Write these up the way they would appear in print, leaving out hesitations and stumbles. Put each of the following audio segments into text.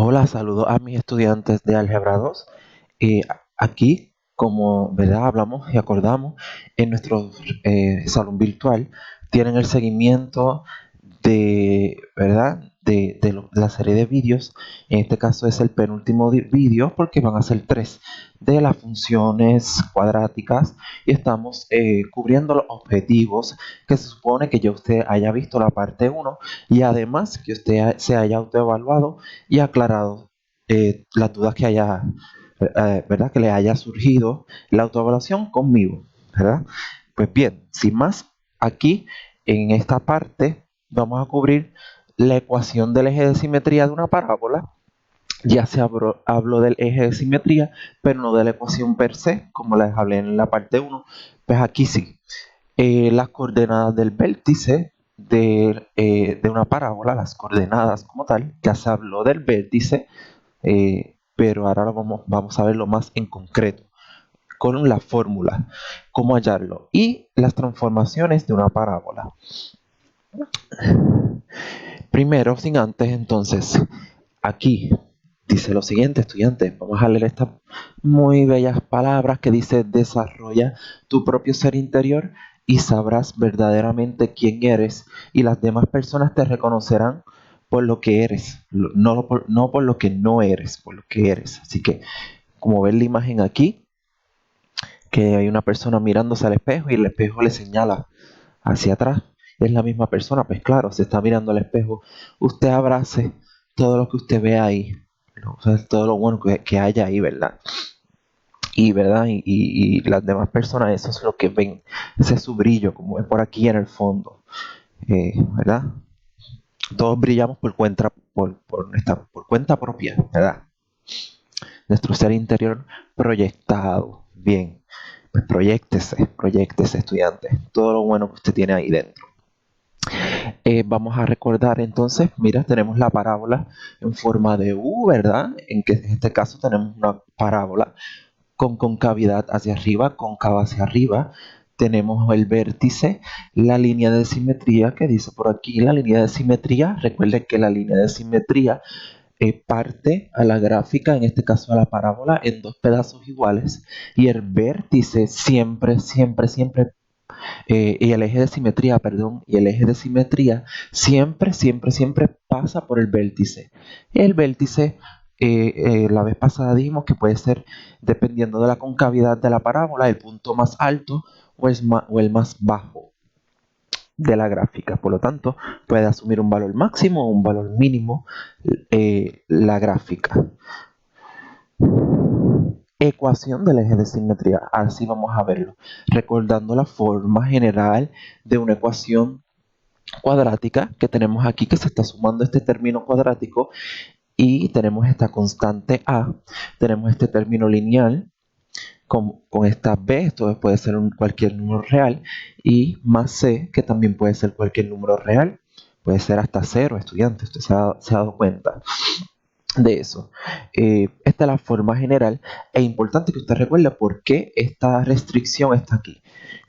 Hola, saludos a mis estudiantes de Álgebra 2. Aquí, como ¿verdad? Hablamos y acordamos en nuestro salón virtual, tienen el seguimiento de, ¿verdad? De la serie de vídeos. En este caso es el penúltimo vídeo porque van a ser tres de las funciones cuadráticas y estamos cubriendo los objetivos que se supone que ya usted haya visto la parte uno y además que usted se haya autoevaluado y aclarado las dudas que haya, ¿verdad? Que le haya surgido la autoevaluación conmigo, ¿verdad? Pues bien, sin más, aquí en esta parte vamos a cubrir la ecuación del eje de simetría de una parábola. Ya se habló del eje de simetría, pero no de la ecuación per se, como les hablé en la parte uno. Pues aquí sí. Las coordenadas del vértice de una parábola, las coordenadas como tal, ya se habló del vértice, pero ahora vamos a verlo más en concreto, con la fórmula, cómo hallarlo, y las transformaciones de una parábola. Primero, sin antes, entonces, aquí dice lo siguiente, estudiantes, vamos a leer estas muy bellas palabras que dice: desarrolla tu propio ser interior y sabrás verdaderamente quién eres, y las demás personas te reconocerán por lo que eres, no por lo que no eres, por lo que eres. Así que, como ven la imagen aquí, que hay una persona mirándose al espejo y el espejo le señala hacia atrás, es la misma persona, pues claro, se está mirando al espejo. Usted abrace todo lo que usted ve ahí, o sea, todo lo bueno que haya ahí, ¿verdad? ¿Verdad? Y las demás personas, eso es lo que ven, ese es su brillo, como es por aquí en el fondo, ¿verdad? Todos brillamos por cuenta propia, ¿verdad? Nuestro ser interior proyectado, bien, pues proyectese, estudiante, todo lo bueno que usted tiene ahí dentro. Vamos a recordar entonces, mira, tenemos la parábola en forma de U, ¿verdad? En este caso tenemos una parábola con concavidad hacia arriba, cóncava hacia arriba. Tenemos el vértice, la línea de simetría que dice por aquí, la línea de simetría. Recuerden que la línea de simetría parte a la gráfica, en este caso a la parábola, en dos pedazos iguales. Y el vértice siempre y el eje de simetría, perdón, y el eje de simetría siempre pasa por el vértice. El vértice, la vez pasada dijimos que puede ser, dependiendo de la concavidad de la parábola, el punto más alto o el más bajo de la gráfica. Por lo tanto, puede asumir un valor máximo o un valor mínimo la gráfica. Ecuación del eje de simetría, así vamos a verlo, recordando la forma general de una ecuación cuadrática que tenemos aquí, que se está sumando este término cuadrático y tenemos esta constante a, tenemos este término lineal con esta b, esto puede ser cualquier número real, y más c, que también puede ser cualquier número real, puede ser hasta 0, estudiantes, usted se ha dado cuenta de eso. Esta es la forma general. Es importante que usted recuerde por qué esta restricción está aquí.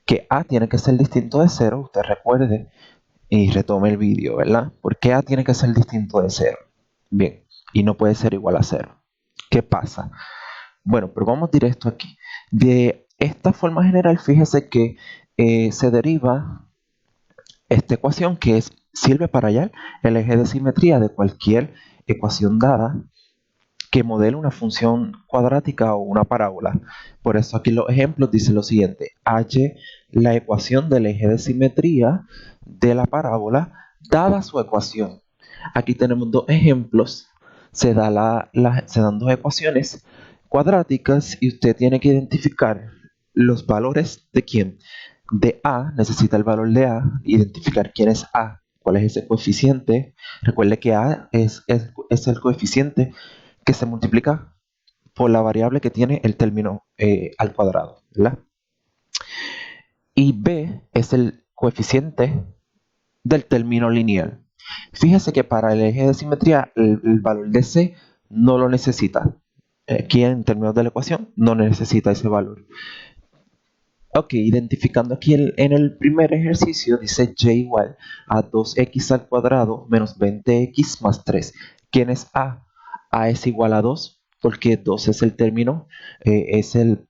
Que A tiene que ser distinto de 0, usted recuerde y retome el vídeo, ¿verdad? ¿Por qué A tiene que ser distinto de 0? Bien, y no puede ser igual a 0. ¿Qué pasa? Bueno, pero vamos directo aquí. De esta forma general, fíjese que se deriva esta ecuación que sirve para hallar el eje de simetría de cualquier ecuación dada que modele una función cuadrática o una parábola. Por eso aquí los ejemplos dicen lo siguiente: halle la ecuación del eje de simetría de la parábola dada su ecuación. Aquí tenemos dos ejemplos. Se dan dos ecuaciones cuadráticas y usted tiene que identificar los valores de quién. De A, necesita el valor de A, identificar quién es A, cuál es ese coeficiente. Recuerde que A es el coeficiente que se multiplica por la variable que tiene el término al cuadrado, ¿verdad? Y B es el coeficiente del término lineal. Fíjese que para el eje de simetría el valor de C no lo necesita. Aquí en términos de la ecuación no necesita ese valor. Ok, identificando aquí en el primer ejercicio dice y igual a 2x al cuadrado menos 20x más 3. ¿Quién es A? A es igual a 2, porque 2 es el término, es el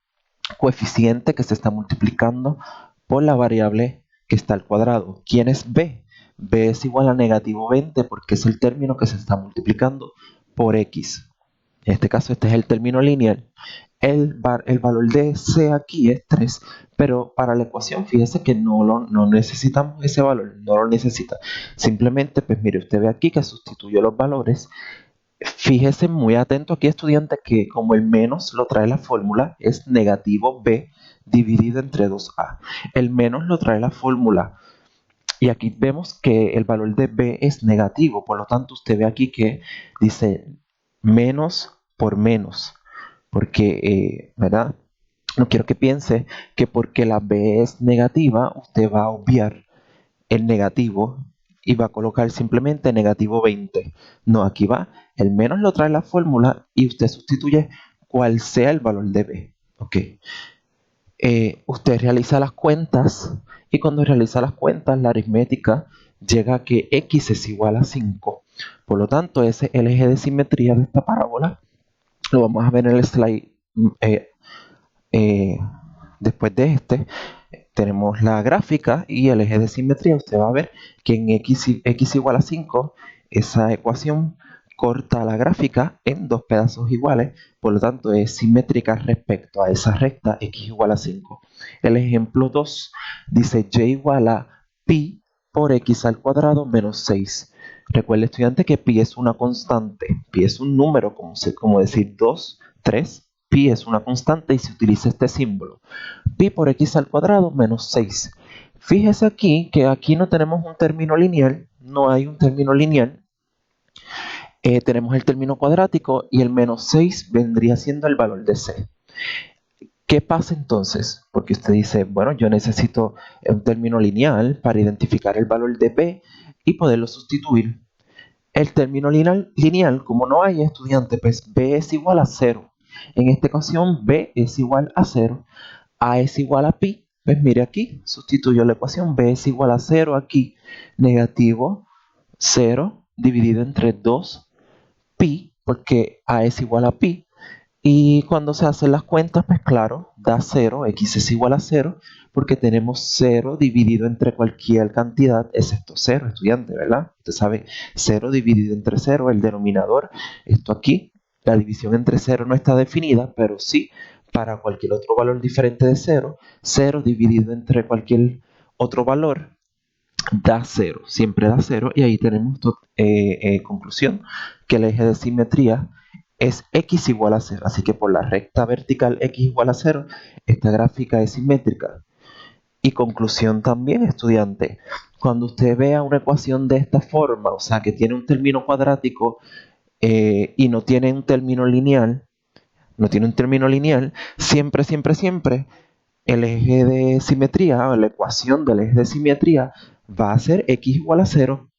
coeficiente que se está multiplicando por la variable que está al cuadrado. ¿Quién es b? B es igual a negativo 20 porque es el término que se está multiplicando por x. En este caso, este es el término lineal. El valor de c aquí es 3, pero para la ecuación, fíjese que no necesitamos ese valor, no lo necesita. Simplemente, pues mire, usted ve aquí que sustituyo los valores. Fíjese muy atento aquí, estudiante, que como el menos lo trae la fórmula, es negativo b dividido entre 2a. El menos lo trae la fórmula. Y aquí vemos que el valor de b es negativo, por lo tanto usted ve aquí que dice menos por menos, porque, ¿verdad? No quiero que piense que porque la b es negativa, usted va a obviar el negativo y va a colocar simplemente negativo 20. No, aquí va, el menos lo trae la fórmula y usted sustituye cual sea el valor de b. Ok. Usted realiza las cuentas y cuando realiza las cuentas, la aritmética llega a que x es igual a 5. Por lo tanto, ese es el eje de simetría de esta parábola. Lo vamos a ver en el slide después de este. Tenemos la gráfica y el eje de simetría. Usted va a ver que en x igual a 5, esa ecuación corta la gráfica en dos pedazos iguales, por lo tanto es simétrica respecto a esa recta x igual a 5. El ejemplo 2 dice y igual a pi por x al cuadrado menos 6. Recuerde, estudiante, que pi es una constante, pi es un número, como decir 2, 3, pi es una constante y se utiliza este símbolo. Pi por x al cuadrado menos 6. Fíjese aquí que aquí no tenemos un término lineal, no hay un término lineal. Tenemos el término cuadrático y el menos 6 vendría siendo el valor de c. ¿Qué pasa entonces? Porque usted dice, bueno, yo necesito un término lineal para identificar el valor de p y poderlo sustituir. El término lineal, como no hay, estudiante, pues b es igual a 0. En esta ocasión, b es igual a 0. A es igual a pi. Pues mire aquí, sustituyo la ecuación. B es igual a 0 aquí. Negativo 0 dividido entre 2 pi, porque A es igual a pi. Y cuando se hacen las cuentas, pues claro, da 0, x es igual a 0, porque tenemos 0 dividido entre cualquier cantidad, excepto 0, estudiante, ¿verdad? Usted sabe, 0 dividido entre 0, el denominador, esto aquí, la división entre 0 no está definida, pero sí, para cualquier otro valor diferente de 0, 0 dividido entre cualquier otro valor da 0, siempre da 0, y ahí tenemos conclusión, que el eje de simetría es x igual a 0, así que por la recta vertical x igual a 0, esta gráfica es simétrica. Y conclusión también, estudiante, cuando usted vea una ecuación de esta forma, o sea que tiene un término cuadrático y no tiene un término lineal, siempre, siempre, siempre, el eje de simetría, o la ecuación del eje de simetría, va a ser x igual a 0,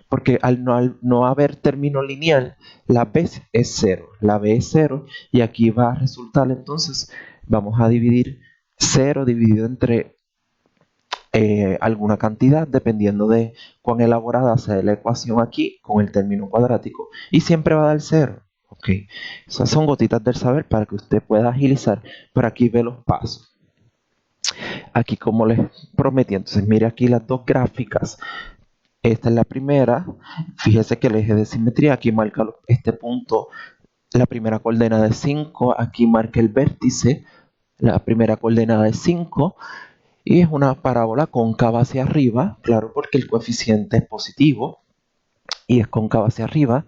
porque al no haber término lineal, la b es 0, la b es 0, y aquí va a resultar entonces, vamos a dividir 0 dividido entre alguna cantidad, dependiendo de cuán elaborada sea la ecuación aquí, con el término cuadrático, y siempre va a dar 0. Ok, esas son gotitas del saber para que usted pueda agilizar, pero aquí ve los pasos. Aquí, como les prometí, entonces mire aquí las dos gráficas. Esta es la primera. Fíjese que el eje de simetría aquí marca este punto, la primera coordenada es 5, aquí marca el vértice, la primera coordenada es 5, y es una parábola cóncava hacia arriba, claro, porque el coeficiente es positivo y es cóncava hacia arriba.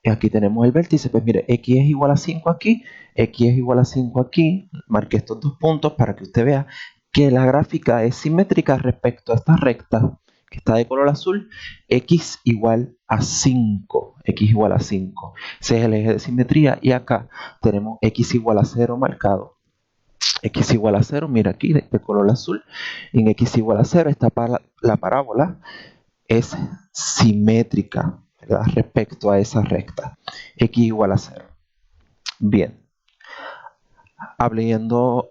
Y aquí tenemos el vértice, pues mire, x es igual a 5 aquí, x es igual a 5 aquí, marqué estos dos puntos para que usted vea que la gráfica es simétrica respecto a esta recta que está de color azul, x igual a 5, x igual a 5, ese es el eje de simetría, y acá tenemos x igual a 0 marcado, x igual a 0, mira aquí de color azul, en x igual a 0 la parábola es simétrica, ¿verdad? Respecto a esa recta, x igual a 0. Bien,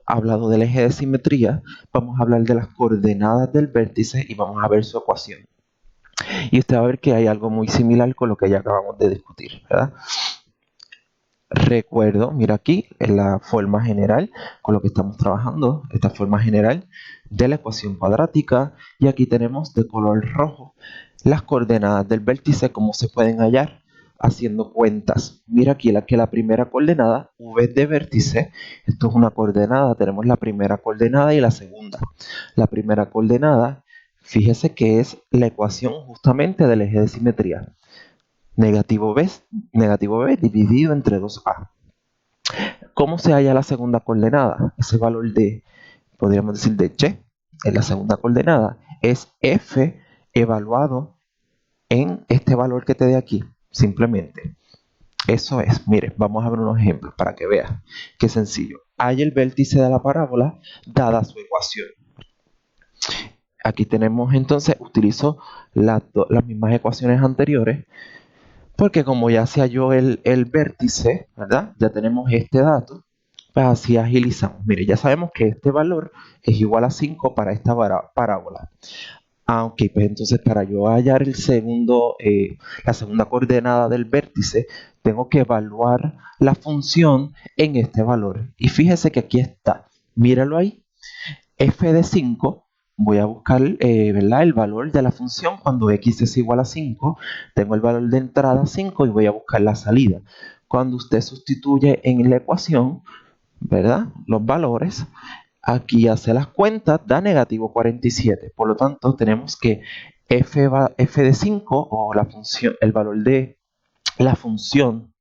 hablado del eje de simetría, vamos a hablar de las coordenadas del vértice y vamos a ver su ecuación. Y usted va a ver que hay algo muy similar con lo que ya acabamos de discutir, ¿verdad? Recuerdo, mira aquí, en la forma general con lo que estamos trabajando, esta forma general de la ecuación cuadrática, y aquí tenemos de color rojo las coordenadas del vértice, como se pueden hallar haciendo cuentas. Mira aquí que la primera coordenada, v de vértice, esto es una coordenada, tenemos la primera coordenada y la segunda. La primera coordenada, fíjese que es la ecuación justamente del eje de simetría. Negativo b dividido entre 2a. ¿Cómo se halla la segunda coordenada? Ese valor de, podríamos decir, de y en la segunda coordenada es f evaluado en este valor que te dé aquí, simplemente. Eso es, mire, vamos a ver unos ejemplos para que veas qué sencillo. Hay el vértice de la parábola dada su ecuación. Aquí tenemos entonces, utilizo las mismas ecuaciones anteriores, porque como ya se halló el vértice, ¿verdad? Ya tenemos este dato, pues así agilizamos. Mire, ya sabemos que este valor es igual a 5 para esta parábola. Aunque pues entonces para yo hallar la segunda coordenada del vértice, tengo que evaluar la función en este valor. Y fíjese que aquí está, míralo ahí, f de 5, voy a buscar ¿verdad? El valor de la función cuando x es igual a 5, tengo el valor de entrada 5 y voy a buscar la salida. Cuando usted sustituye en la ecuación, ¿verdad? Los valores, aquí hace las cuentas, da negativo 47. Por lo tanto, tenemos que f de 5 o la función, el valor de la función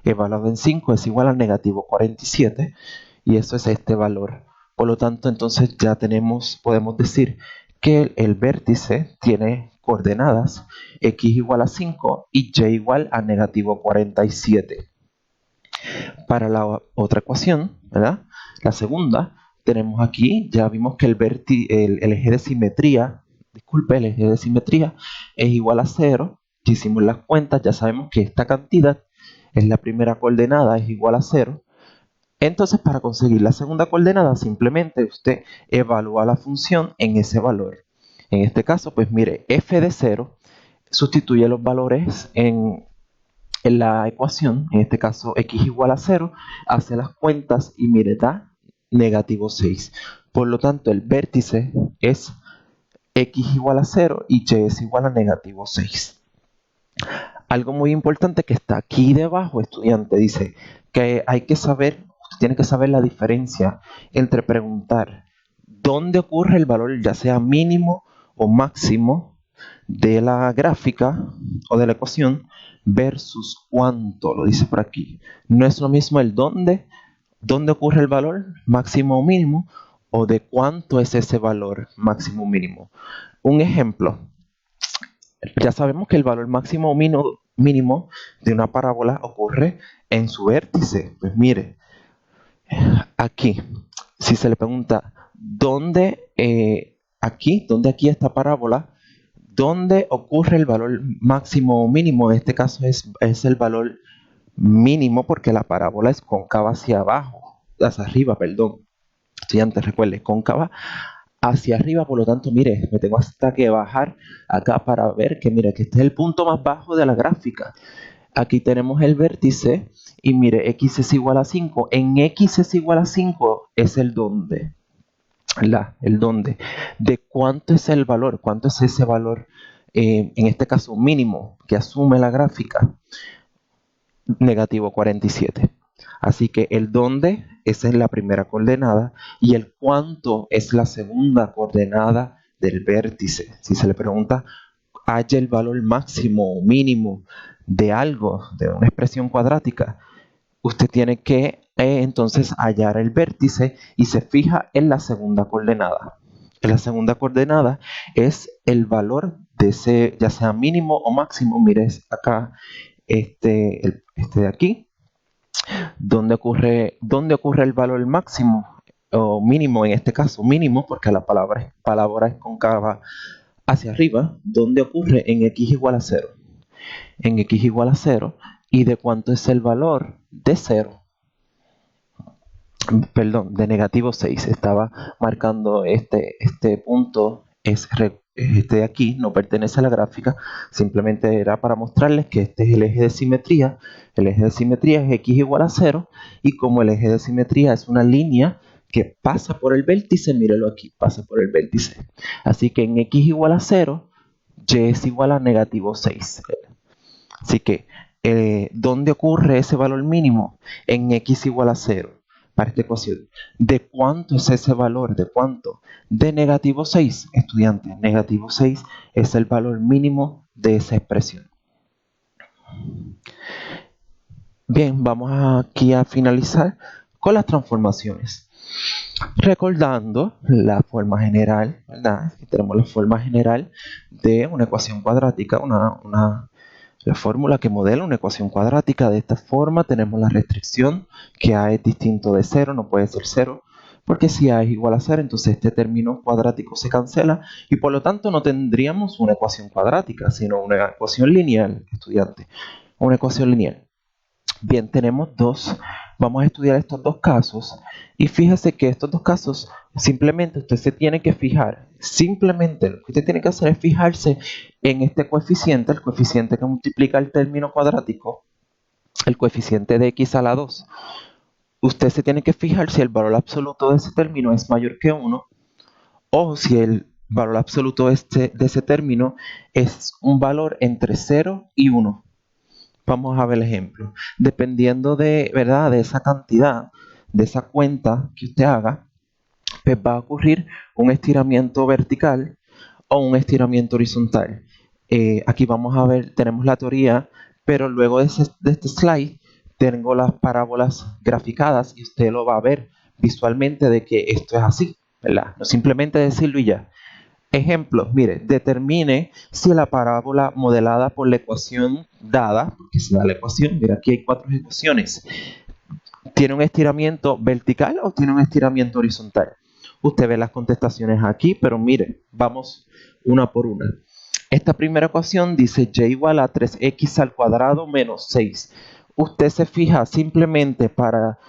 evaluado en 5 es igual a negativo 47 y eso es este valor. Por lo tanto, entonces ya podemos decir que el vértice tiene coordenadas x igual a 5 y y igual a negativo 47. Para la otra ecuación, ¿verdad? La segunda, tenemos aquí, ya vimos que el eje de simetría, el eje de simetría es igual a 0. Si hicimos las cuentas, ya sabemos que esta cantidad es la primera coordenada, es igual a 0. Entonces, para conseguir la segunda coordenada, simplemente usted evalúa la función en ese valor. En este caso, pues mire, f de 0 sustituye los valores en la ecuación, en este caso x igual a 0, hace las cuentas y mire, da negativo 6. Por lo tanto, el vértice es x igual a 0 y y es igual a negativo 6. Algo muy importante que está aquí debajo, estudiante, dice que hay que saber, usted tiene que saber la diferencia entre preguntar dónde ocurre el valor, ya sea mínimo o máximo, de la gráfica o de la ecuación versus cuánto, lo dice por aquí. No es lo mismo el dónde ocurre el valor máximo o mínimo, o de cuánto es ese valor máximo o mínimo. Un ejemplo, ya sabemos que el valor máximo o mínimo de una parábola ocurre en su vértice. Pues mire, aquí, si se le pregunta dónde aquí esta parábola, dónde ocurre el valor máximo o mínimo, en este caso es el valor mínimo porque la parábola es cóncava hacia abajo, hacia arriba, perdón. Estudiantes, recuerde, cóncava hacia arriba, por lo tanto, mire, me tengo hasta que bajar acá para ver que, mire, que este es el punto más bajo de la gráfica. Aquí tenemos el vértice y mire, x es igual a 5. En x es igual a 5 es el dónde. El dónde. ¿De cuánto es el valor? ¿Cuánto es ese valor? En este caso, mínimo que asume la gráfica. Negativo 47. Así que el dónde, esa es la primera coordenada, y el cuánto es la segunda coordenada del vértice. Si se le pregunta, haya el valor máximo o mínimo de algo, de una expresión cuadrática, usted tiene que entonces hallar el vértice y se fija en la segunda coordenada. En la segunda coordenada es el valor de ese, ya sea mínimo o máximo. Mires acá, este de aquí, donde ocurre el valor máximo o mínimo, en este caso mínimo, porque la palabra es cóncava hacia arriba, donde ocurre en x igual a 0. En x igual a 0, y de cuánto es el valor de 0. Perdón, de negativo 6. Estaba marcando este punto, es este de aquí, no pertenece a la gráfica, simplemente era para mostrarles que este es el eje de simetría. El eje de simetría es x igual a 0, y como el eje de simetría es una línea que pasa por el vértice, míralo aquí, pasa por el vértice. Así que en x igual a 0, y es igual a negativo 6. Así que, ¿dónde ocurre ese valor mínimo? En x igual a 0, para esta ecuación. ¿De cuánto es ese valor? ¿De cuánto? De negativo 6, estudiantes. Negativo 6 es el valor mínimo de esa expresión. Bien, vamos aquí a finalizar con las transformaciones. Recordando la forma general, ¿verdad? Aquí tenemos la forma general de una ecuación cuadrática, la fórmula que modela una ecuación cuadrática. De esta forma tenemos la restricción que A es distinto de 0, no puede ser 0, porque si A es igual a 0, entonces este término cuadrático se cancela y por lo tanto no tendríamos una ecuación cuadrática, sino una ecuación lineal, estudiante, una ecuación lineal. Bien, tenemos dos. Vamos a estudiar estos dos casos. Y fíjese que estos dos casos, simplemente usted se tiene que fijar. Simplemente lo que usted tiene que hacer es fijarse en este coeficiente, el coeficiente que multiplica el término cuadrático, el coeficiente de x a la 2. Usted se tiene que fijar si el valor absoluto de ese término es mayor que 1 o si el valor absoluto de ese término es un valor entre 0 y 1. Vamos a ver el ejemplo. Dependiendo de, ¿verdad?, de esa cantidad, de esa cuenta que usted haga, pues va a ocurrir un estiramiento vertical o un estiramiento horizontal. Aquí vamos a ver, tenemos la teoría, pero luego de este slide tengo las parábolas graficadas y usted lo va a ver visualmente de que esto es así, ¿verdad? No simplemente decirlo y ya. Ejemplos, mire, determine si la parábola modelada por la ecuación dada, porque se da la ecuación, mira, aquí hay 4 ecuaciones, ¿tiene un estiramiento vertical o tiene un estiramiento horizontal? Usted ve las contestaciones aquí, pero mire, vamos una por una. Esta primera ecuación dice y igual a 3x al cuadrado menos 6. Usted se fija simplemente para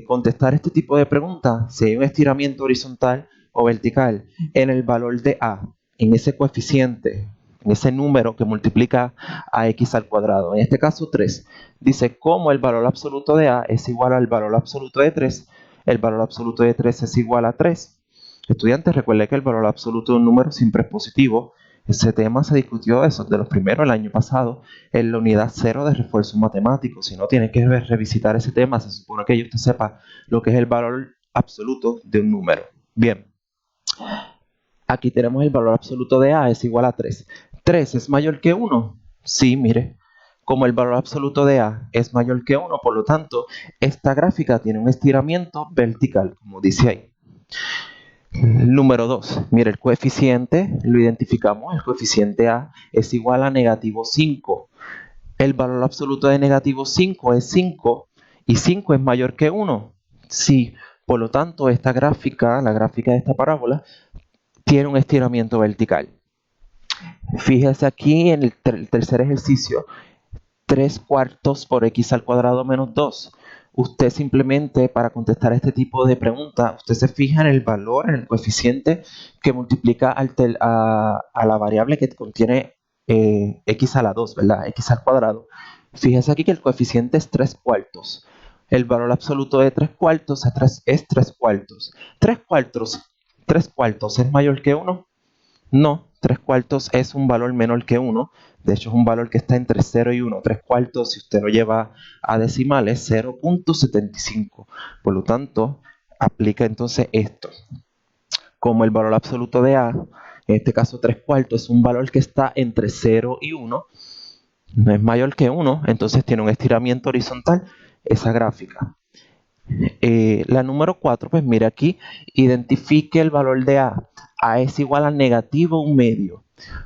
contestar este tipo de preguntas, si hay un estiramiento horizontal o vertical, en el valor de a, en ese coeficiente, en ese número que multiplica a x al cuadrado. En este caso 3. Dice, como el valor absoluto de a es igual al valor absoluto de 3, el valor absoluto de 3 es igual a 3. Estudiantes, recuerden que el valor absoluto de un número siempre es positivo. Ese tema se discutió eso de los primeros el año pasado en la unidad 0 de refuerzo matemático. Si no, tiene que revisitar ese tema. Se supone que usted sepa lo que es el valor absoluto de un número. Bien, aquí tenemos el valor absoluto de A es igual a 3. ¿3 es mayor que 1? Sí, mire. Como el valor absoluto de A es mayor que 1, por lo tanto, esta gráfica tiene un estiramiento vertical, como dice ahí. Número 2, mire, el coeficiente, lo identificamos, el coeficiente A es igual a negativo 5. El valor absoluto de negativo 5 es 5 y 5 es mayor que 1. Sí, por lo tanto, esta gráfica, la gráfica de esta parábola, tiene un estiramiento vertical. Fíjese aquí en el tercer ejercicio, 3 cuartos por x al cuadrado menos 2. Usted simplemente, para contestar este tipo de preguntas, usted se fija en el valor, en el coeficiente que multiplica a la variable que contiene x a la 2, ¿verdad? X al cuadrado. Fíjese aquí que el coeficiente es 3 cuartos. El valor absoluto de 3 cuartos es 3 cuartos. 3 cuartos es mayor que 1. No, 3 cuartos es un valor menor que 1. De hecho, es un valor que está entre 0 y 1. 3 cuartos, si usted lo lleva a decimales, 0.75. Por lo tanto, aplica entonces esto. Como el valor absoluto de A, en este caso 3 cuartos, es un valor que está entre 0 y 1, no es mayor que 1, entonces tiene un estiramiento horizontal esa gráfica. La número 4, pues mira aquí, identifique el valor de A. A es igual a negativo 1 medio.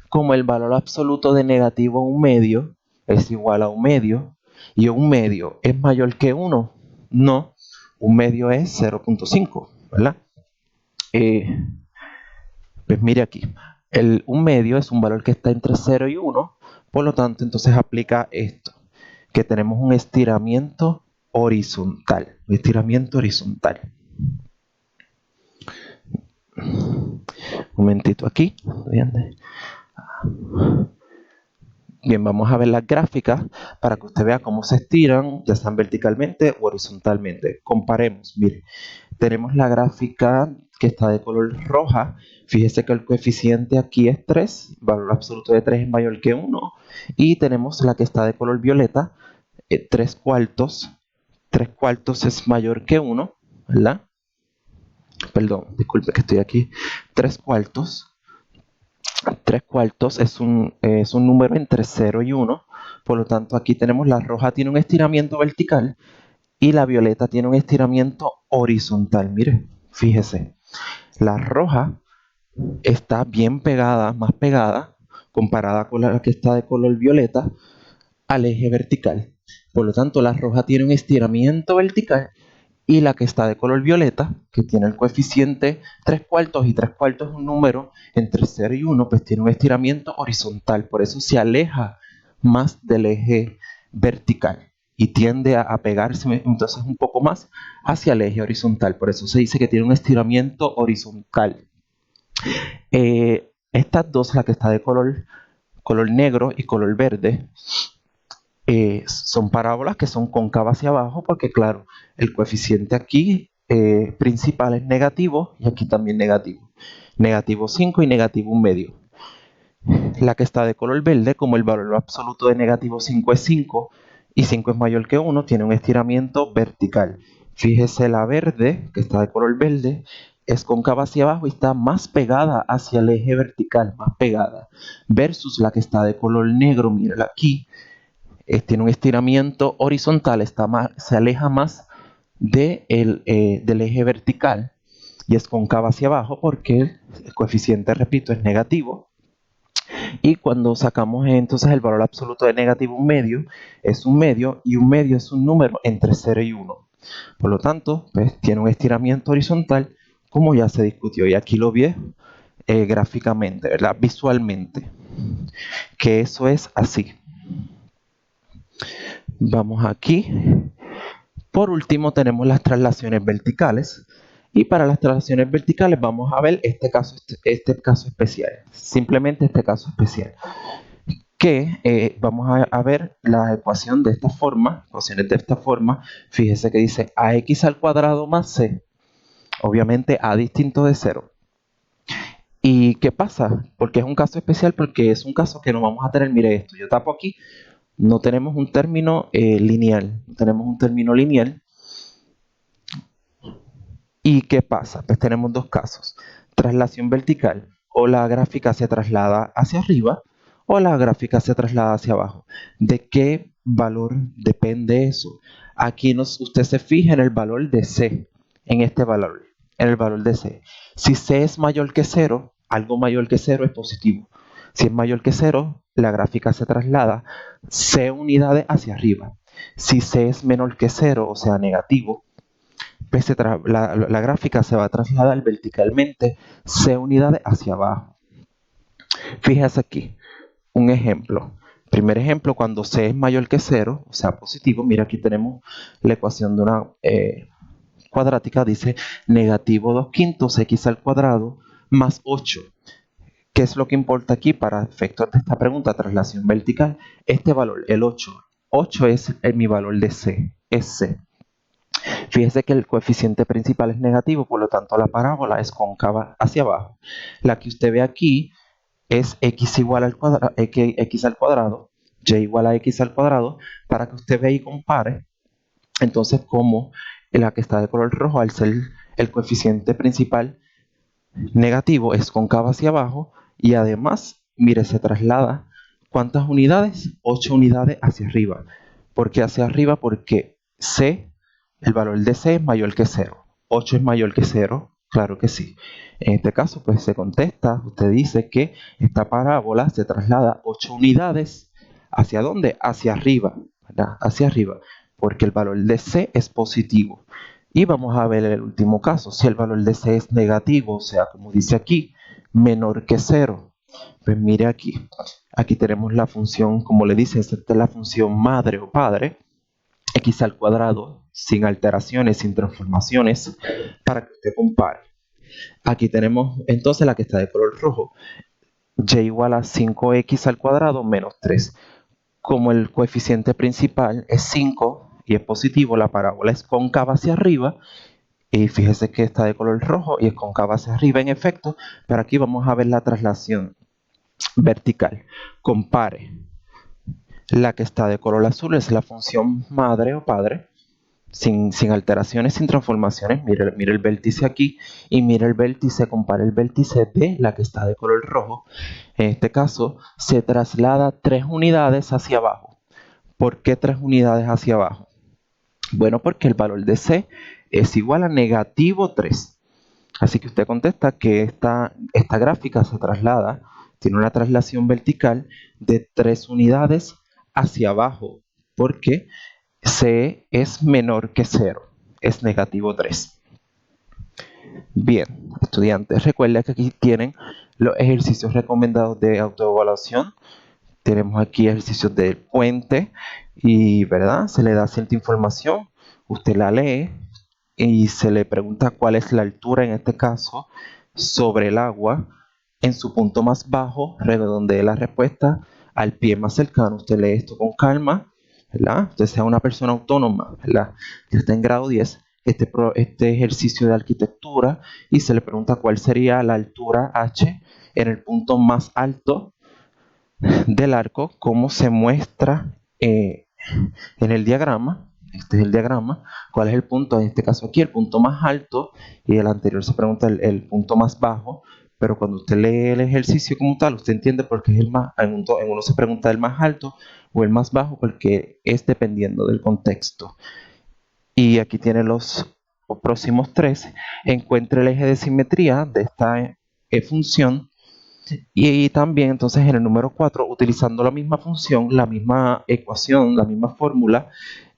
Como el valor absoluto de negativo 1 medio es igual a 1 medio, y 1 medio es mayor que 1, no, 1 medio es 0.5, ¿verdad? Pues mire aquí, el 1 medio es un valor que está entre 0 y 1, por lo tanto, entonces aplica esto, que tenemos un estiramiento horizontal, momentito aquí. Bien, vamos a ver las gráficas para que usted vea cómo se estiran, ya sean verticalmente o horizontalmente. Comparemos, mire, tenemos la gráfica que está de color roja. Fíjese que el coeficiente aquí es 3, el valor absoluto de 3 es mayor que 1. Y tenemos la que está de color violeta, 3 cuartos. 3 cuartos es mayor que 1, ¿verdad? Perdón, disculpe que estoy aquí. 3 cuartos. 3 cuartos es un número entre 0 y 1. Por lo tanto, aquí tenemos la roja tiene un estiramiento vertical y la violeta tiene un estiramiento horizontal. Mire, fíjese. La roja está bien pegada, más pegada, comparada con la que está de color violeta, al eje vertical. Por lo tanto, la roja tiene un estiramiento vertical y la que está de color violeta, que tiene el coeficiente 3 cuartos, y 3 cuartos es un número entre 0 y 1, pues tiene un estiramiento horizontal. Por eso se aleja más del eje vertical y tiende a pegarse entonces un poco más hacia el eje horizontal. Por eso se dice que tiene un estiramiento horizontal. Estas dos, la que está de color negro y color verde, son parábolas que son cóncavas hacia abajo porque, claro, el coeficiente aquí principal es negativo y aquí también negativo. Negativo 5 y negativo 1 medio. La que está de color verde, como el valor absoluto de negativo 5 es 5 y 5 es mayor que 1, tiene un estiramiento vertical. Fíjese, la verde, que está de color verde, es cóncava hacia abajo y está más pegada hacia el eje vertical, más pegada. Versus la que está de color negro, mírala aquí, tiene un estiramiento horizontal, se aleja más del eje vertical y es cóncava hacia abajo porque el coeficiente, repito, es negativo. Y cuando sacamos entonces el valor absoluto de negativo 1 medio, es 1 medio, y 1 medio es un número entre 0 y 1. Por lo tanto, pues, tiene un estiramiento horizontal, como ya se discutió, y aquí lo vi gráficamente, ¿verdad? Visualmente, que eso es así. Vamos aquí. Por último tenemos las traslaciones verticales. Y para las traslaciones verticales vamos a ver este caso especial. Simplemente este caso especial. Que vamos a ver la ecuación de esta forma. Ecuaciones de esta forma. Fíjese que dice ax al cuadrado más c. Obviamente a distinto de 0. ¿Y qué pasa? Porque es un caso especial, porque es un caso que no vamos a tener. Mire esto, yo tapo aquí. No tenemos un término lineal. No tenemos un término lineal. ¿Y qué pasa? Pues tenemos dos casos. Traslación vertical. O la gráfica se traslada hacia arriba o la gráfica se traslada hacia abajo. ¿De qué valor depende eso? Aquí usted se fija en el valor de C. En este valor. En el valor de C. Si C es mayor que 0, algo mayor que 0 es positivo. Si es mayor que 0, la gráfica se traslada C unidades hacia arriba. Si C es menor que 0, o sea negativo, pues la gráfica se va a trasladar verticalmente C unidades hacia abajo. Fíjese aquí, un ejemplo. Primer ejemplo, cuando C es mayor que 0, o sea positivo, mira aquí tenemos la ecuación de una cuadrática, dice negativo 2 quintos x al cuadrado más 8. ¿Qué es lo que importa aquí para efectos de esta pregunta? Traslación vertical. Este valor, el 8. 8 es mi valor de C, es C. Fíjese que el coeficiente principal es negativo, por lo tanto la parábola es cóncava hacia abajo. La que usted ve aquí es x igual al cuadrado, x al cuadrado, y igual a x al cuadrado, para que usted vea y compare. Entonces, como la que está de color rojo, al ser el coeficiente principal negativo, es cóncava hacia abajo, y además, mire, se traslada, ¿cuántas unidades? 8 unidades hacia arriba. ¿Por qué hacia arriba? Porque C, el valor de C es mayor que 0. 8 es mayor que 0, claro que sí. En este caso, pues se contesta, usted dice que esta parábola se traslada 8 unidades, ¿hacia dónde? Hacia arriba, ¿verdad? Hacia arriba, porque el valor de C es positivo. Y vamos a ver el último caso, si el valor de C es negativo, o sea, como dice aquí, menor que 0. Pues mire aquí, aquí tenemos la función, como le dice, esta es la función madre o padre, x al cuadrado, sin alteraciones, sin transformaciones, para que usted compare. Aquí tenemos entonces la que está de color rojo. Y igual a 5x al cuadrado menos 3. Como el coeficiente principal es 5 y es positivo, la parábola es cóncava hacia arriba. Y fíjese que está de color rojo y es cóncava hacia arriba en efecto. Pero aquí vamos a ver la traslación vertical. Compare. La que está de color azul es la función madre o padre, sin alteraciones, sin transformaciones. Mire el vértice aquí y mire el vértice, compare el vértice de la que está de color rojo. En este caso, se traslada 3 unidades hacia abajo. ¿Por qué 3 unidades hacia abajo? Bueno, porque el valor de C es igual a negativo 3. Así que usted contesta que esta gráfica se traslada, tiene una traslación vertical de 3 unidades hacia abajo, porque C es menor que 0, es negativo 3. Bien, estudiantes, recuerden que aquí tienen los ejercicios recomendados de autoevaluación. Tenemos aquí ejercicios del puente y, ¿verdad? Se le da cierta información, usted la lee y se le pregunta cuál es la altura, en este caso, sobre el agua. En su punto más bajo, redondee la respuesta al pie más cercano. Usted lee esto con calma, ¿verdad? Usted sea una persona autónoma, ¿verdad? Que está en grado 10, este ejercicio de arquitectura, y se le pregunta cuál sería la altura H en el punto más alto del arco, como se muestra en el diagrama. Este es el diagrama. ¿Cuál es el punto? En este caso aquí, el punto más alto, y el anterior se pregunta el punto más bajo. Pero cuando usted lee el ejercicio como tal, usted entiende por qué es el más, en uno se pregunta el más alto o el más bajo, porque es dependiendo del contexto. Y aquí tiene los próximos 3. Encuentre el eje de simetría de esta función. Y también entonces en el número 4, utilizando la misma función, la misma ecuación, la misma fórmula,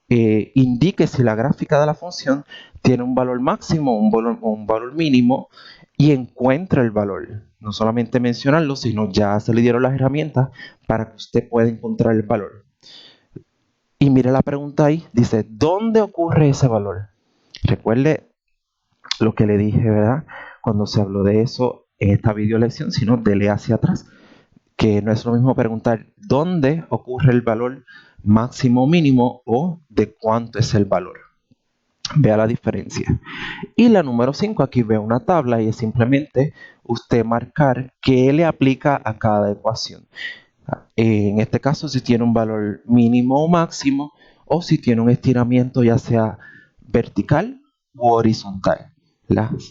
indique si la gráfica de la función tiene un valor máximo o un valor mínimo, y encuentre el valor. No solamente mencionarlo, sino ya se le dieron las herramientas para que usted pueda encontrar el valor. Y mire la pregunta ahí, dice, ¿dónde ocurre ese valor? Recuerde lo que le dije, ¿verdad? Cuando se habló de eso en esta video lección, sino dele hacia atrás, que no es lo mismo preguntar dónde ocurre el valor máximo o mínimo o de cuánto es el valor. Vea la diferencia. Y la número 5, aquí veo una tabla y es simplemente usted marcar qué le aplica a cada ecuación. En este caso, si tiene un valor mínimo o máximo, o si tiene un estiramiento ya sea vertical u horizontal.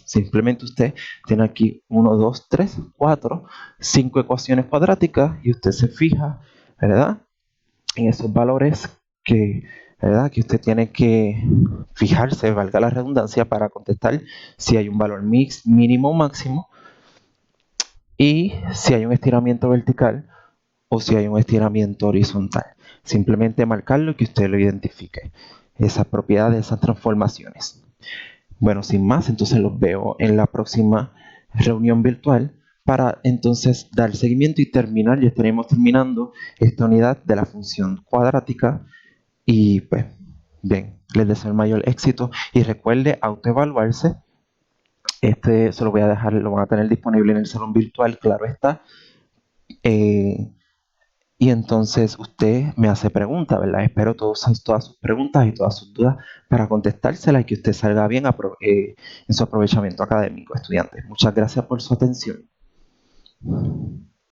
Simplemente usted tiene aquí 1, 2, 3, 4, 5 ecuaciones cuadráticas y usted se fija, ¿verdad?, en esos valores que, ¿verdad?, que usted tiene que fijarse, valga la redundancia, para contestar si hay un valor mínimo o máximo, y si hay un estiramiento vertical o si hay un estiramiento horizontal. Simplemente marcarlo y que usted lo identifique, esa propiedad de esas transformaciones. Bueno, sin más, entonces los veo en la próxima reunión virtual para entonces dar seguimiento y terminar. Ya estaremos terminando esta unidad de la función cuadrática y pues bien, les deseo el mayor éxito y recuerde autoevaluarse. Este se lo voy a dejar, lo van a tener disponible en el salón virtual, claro está. Y entonces usted me hace preguntas, ¿verdad? Espero todas sus preguntas y todas sus dudas para contestárselas y que usted salga bien en su aprovechamiento académico, estudiantes. Muchas gracias por su atención.